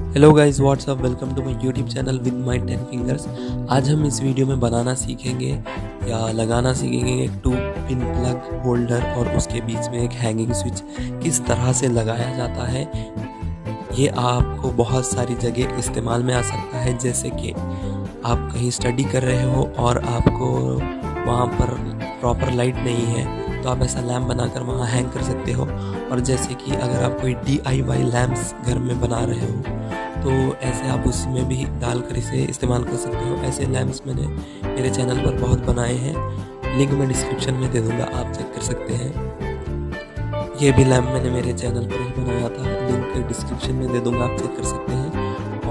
Hello guys, what's up, welcome to my YouTube channel with my 10 fingers. आज हम इस वीडियो में बनाना सीखेंगे या लगाना सीखेंगे एक 2 पिन प्लग होल्डर और उसके बीच में एक हैंगिंग स्विच किस तरह से लगाया जाता है। ये आपको बहुत सारी जगह इस्तेमाल में आ सकता है, जैसे कि आप कहीं स्टडी कर रहे हो और आपको वहाँ पर प्रॉपर लाइट नहीं है, तो आप ऐसा लैम्प बनाकर वहाँ हैंग कर सकते हो। और जैसे कि अगर आप कोई DIY लैम्प्स घर में बना रहे हो, तो ऐसे आप उसमें भी डालकर इसे इस्तेमाल कर सकते हो। ऐसे लैम्प्स मैंने मेरे चैनल पर बहुत बनाए हैं, लिंक मैं डिस्क्रिप्शन में दे दूँगा, आप चेक कर सकते हैं। ये भी लैम्प मैंने मेरे चैनल पर ही बनाया था, लिंक डिस्क्रिप्शन में दे दूँगा, आप चेक कर सकते हैं।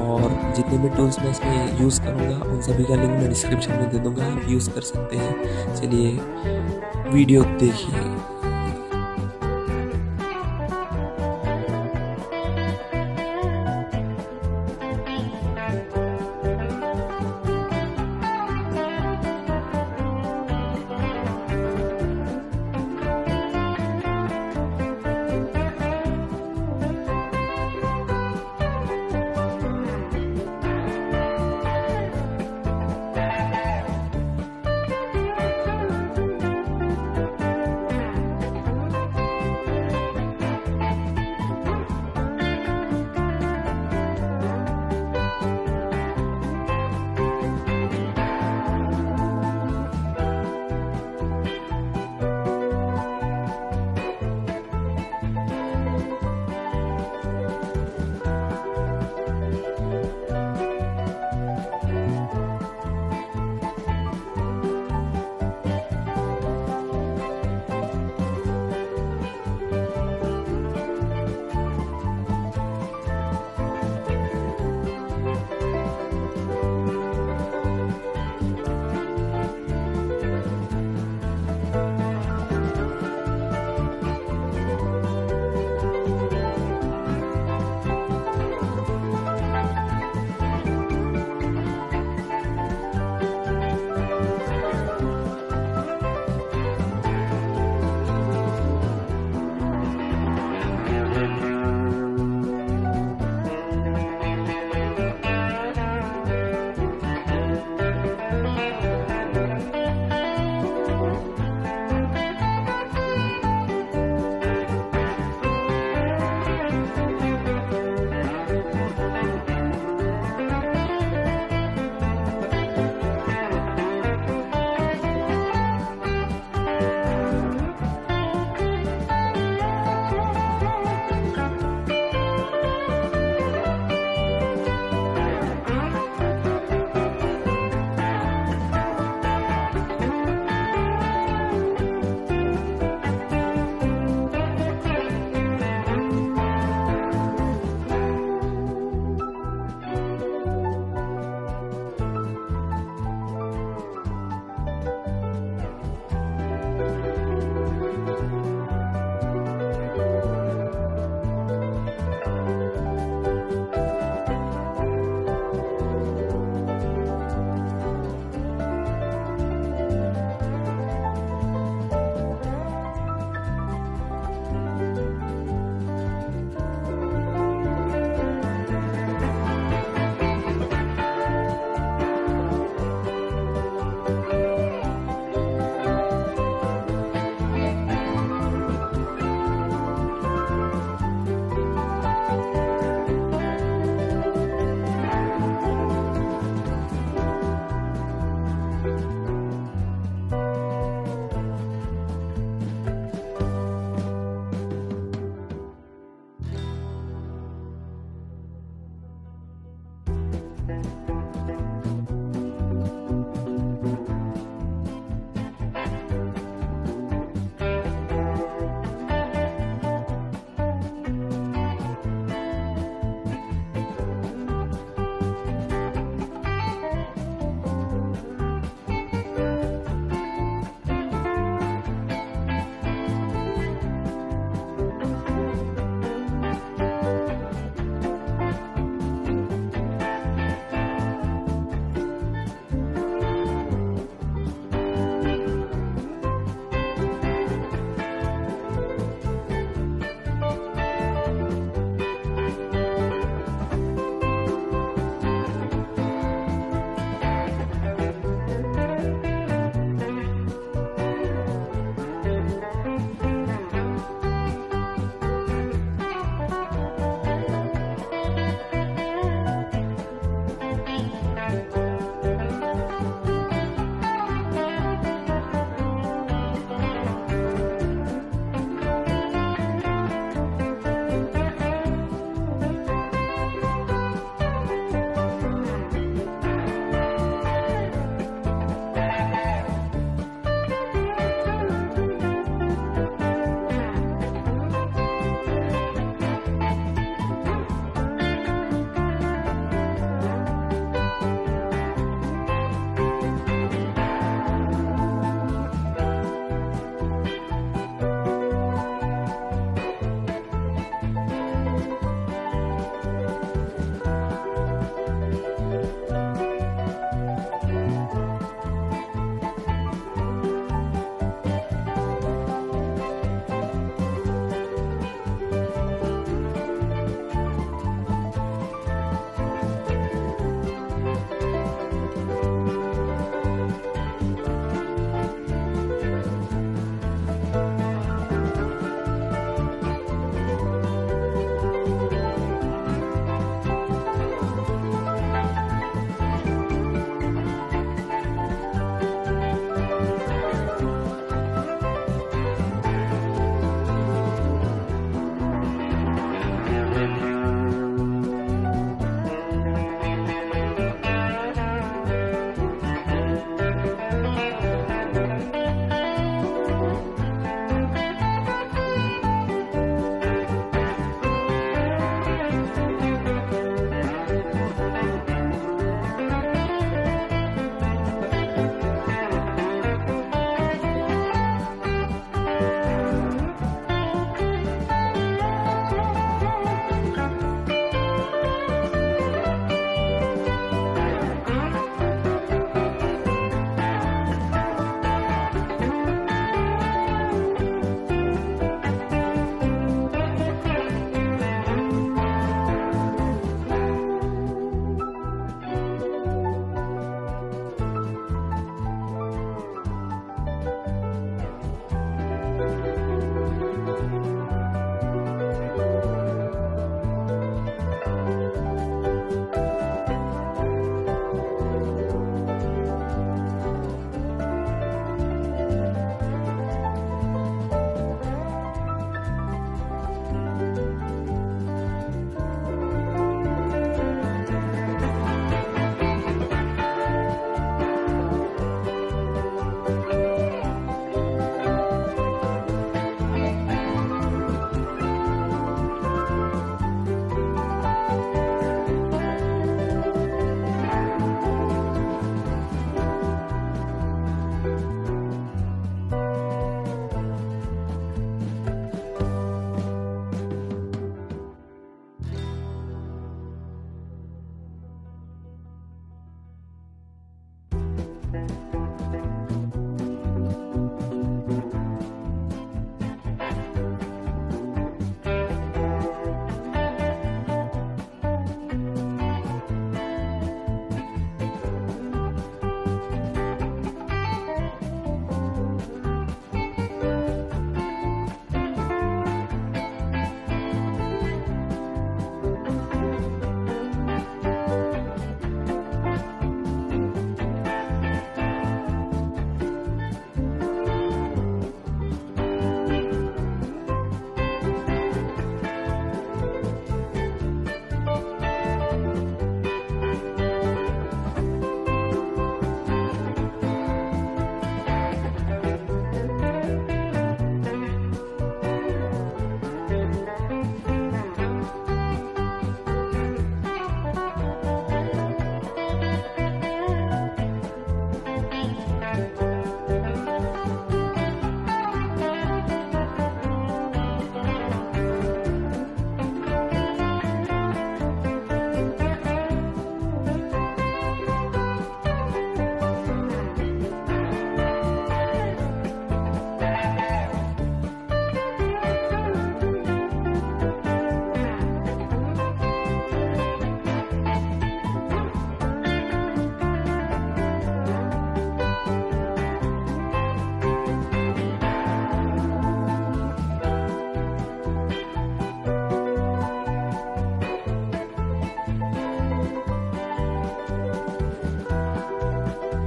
और जितने भी टूल्स मैं इसमें यूज़ करूँगा उन सभी का लिंक मैं डिस्क्रिप्शन में दे दूँगा, आप यूज़ कर सकते हैं। चलिए वीडियो देखिए।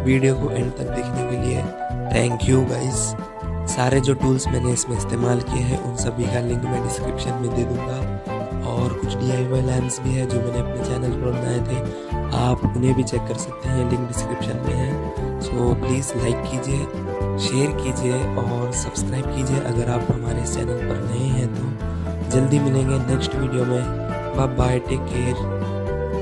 वीडियो को एंड तक देखने के लिए थैंक यू गाइस। सारे जो टूल्स मैंने इसमें इस्तेमाल किए हैं उन सभी का लिंक मैं डिस्क्रिप्शन में दे दूंगा, और कुछ DIY लैम्प्स भी है जो मैंने अपने चैनल पर बनाए थे, आप उन्हें भी चेक कर सकते हैं, लिंक डिस्क्रिप्शन में है। सो प्लीज़ लाइक कीजिए, शेयर कीजिए और सब्सक्राइब कीजिए अगर आप हमारे इस चैनल पर नए हैं तो। जल्दी मिलेंगे नेक्स्ट वीडियो में। Bye bye, take care.